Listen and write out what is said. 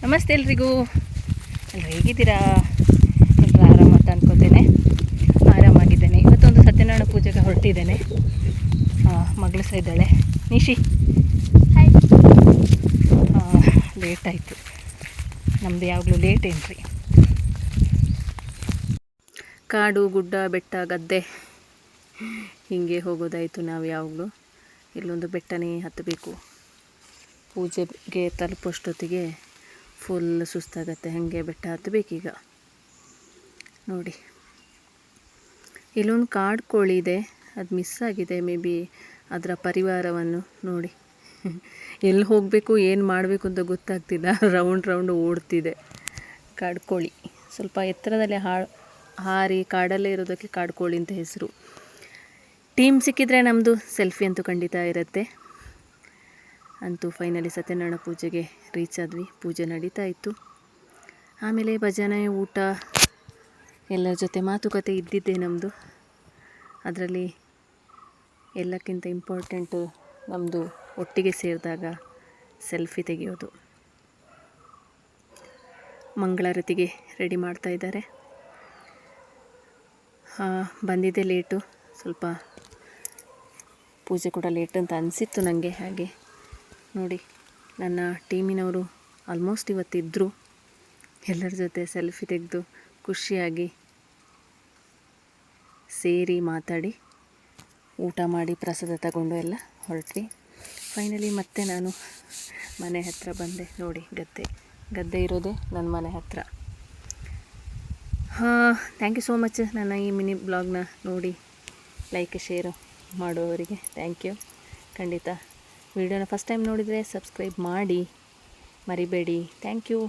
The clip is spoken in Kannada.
ನಮಸ್ತೆ ಎಲ್ರಿಗೂ. ಎಲ್ಲರೂ ಹೇಗಿದ್ದೀರಾ? ಎಲ್ಲರೂ ಆರಾಮಂತ ಅನ್ಕೋತೇನೆ. ಆರಾಮಾಗಿದ್ದೇನೆ. ಇವತ್ತೊಂದು ಸತ್ಯನಾರಾಯಣ ಪೂಜೆಗೆ ಹೊರಟಿದ್ದೇನೆ. ಮಗಳು ಸಹ ಇದ್ದಾಳೆ. ನಿಶಿ ಲೇಟ್ ಆಯಿತು. ನಮ್ಮದು ಯಾವಾಗಲೂ ಲೇಟ್ ಏನ್ರಿ. ಕಾಡು ಗುಡ್ಡ ಬೆಟ್ಟ ಗದ್ದೆ ಹೀಗೆ ಹೋಗೋದಾಯಿತು. ನಾವು ಯಾವಾಗಲೂ ಇಲ್ಲೊಂದು ಬೆಟ್ಟನೇ ಹತ್ತಬೇಕು. ಪೂಜೆಗೆ ತಲುಪೋಷ್ಟೊತ್ತಿಗೆ ಫುಲ್ ಸುಸ್ತಾಗತ್ತೆ. ಹಾಗೆ ಬೆಟ್ಟ ಹತ್ತಬೇಕೀಗ. ನೋಡಿ, ಇಲ್ಲೊಂದು ಕಾಡು ಕೋಳಿ ಇದೆ, ಅದು ಮಿಸ್ ಆಗಿದೆ. ಮೇ ಬಿ ಅದರ ಪರಿವಾರವನ್ನು ನೋಡಿ. ಎಲ್ಲಿ ಹೋಗಬೇಕು ಏನು ಮಾಡಬೇಕು ಅಂತ ಗೊತ್ತಾಗ್ತಿಲ್ಲ. ರೌಂಡ್ ಓಡ್ತಿದೆ ಕಾಡು ಕೋಳಿ. ಸ್ವಲ್ಪ ಎತ್ತರದಲ್ಲಿ ಹಾರಿ ಕಾಡಲ್ಲೇ ಇರೋದಕ್ಕೆ ಕಾಡು ಕೋಳಿ ಅಂತ ಹೆಸರು. ಟೀಮ್ ಸಿಕ್ಕಿದರೆ ನಮ್ಮದು ಸೆಲ್ಫಿ ಅಂತೂ ಖಂಡಿತ ಇರುತ್ತೆ. ಅಂತೂ ಫೈನಲಿ ಸತ್ಯನಾರಾಯಣ ಪೂಜೆಗೆ ರೀಚ್ ಆದ್ವಿ. ಪೂಜೆ ನಡೀತಾ ಇತ್ತು. ಆಮೇಲೆ ಭಜನೆ, ಊಟ, ಎಲ್ಲರ ಜೊತೆ ಮಾತುಕತೆ ಇದ್ದಿದ್ದೆ ನಮ್ಮದು. ಅದರಲ್ಲಿ ಎಲ್ಲಕ್ಕಿಂತ ಇಂಪಾರ್ಟೆಂಟು ನಮ್ಮದು ಒಟ್ಟಿಗೆ ಸೇರಿದಾಗ ಸೆಲ್ಫಿ ತೆಗೆಯೋದು. ಮಂಗಳಾರತಿಗೆ ರೆಡಿ ಮಾಡ್ತಾ ಇದ್ದಾರೆ. ಬಂದಿದ್ದೆ ಲೇಟು, ಸ್ವಲ್ಪ ಪೂಜೆ ಕೂಡ ಲೇಟ್ ಅಂತ ಅನಿಸಿತ್ತು ನನಗೆ. ಹಾಗೆ ನೋಡಿ, ನನ್ನ ಟೀಮಿನವರು ಆಲ್ಮೋಸ್ಟ್ ಇವತ್ತಿದ್ದರು. ಎಲ್ಲರ ಜೊತೆ ಸೆಲ್ಫಿ ತೆಗೆದು ಖುಷಿಯಾಗಿ ಸೇರಿ ಮಾತಾಡಿ ಊಟ ಮಾಡಿ ಪ್ರಸಾದ ತಗೊಂಡು ಎಲ್ಲ ಹೊರಟ್ವಿ. ಫೈನಲಿ ಮತ್ತೆ ನಾನು ಮನೆ ಹತ್ತಿರ ಬಂದೆ. ನೋಡಿ, ಗದ್ದೆ ಇರೋದೇ ನನ್ನ ಮನೆ ಹತ್ತಿರ. Thank you so much. ನನ್ನ ಈ ಮಿನಿ ಬ್ಲಾಗ್ನ ನೋಡಿ ಲೈಕ್ ಶೇರ್ ಮಾಡುವವರಿಗೆ ಥ್ಯಾಂಕ್ ಯು. ಖಂಡಿತ ವಿಡಿಯೋನ ಫಸ್ಟ್ ಟೈಮ್ ನೋಡಿದರೆ ಸಬ್ಸ್ಕ್ರೈಬ್ ಮಾಡಿ ಮರಿಬೇಡಿ. Thank you.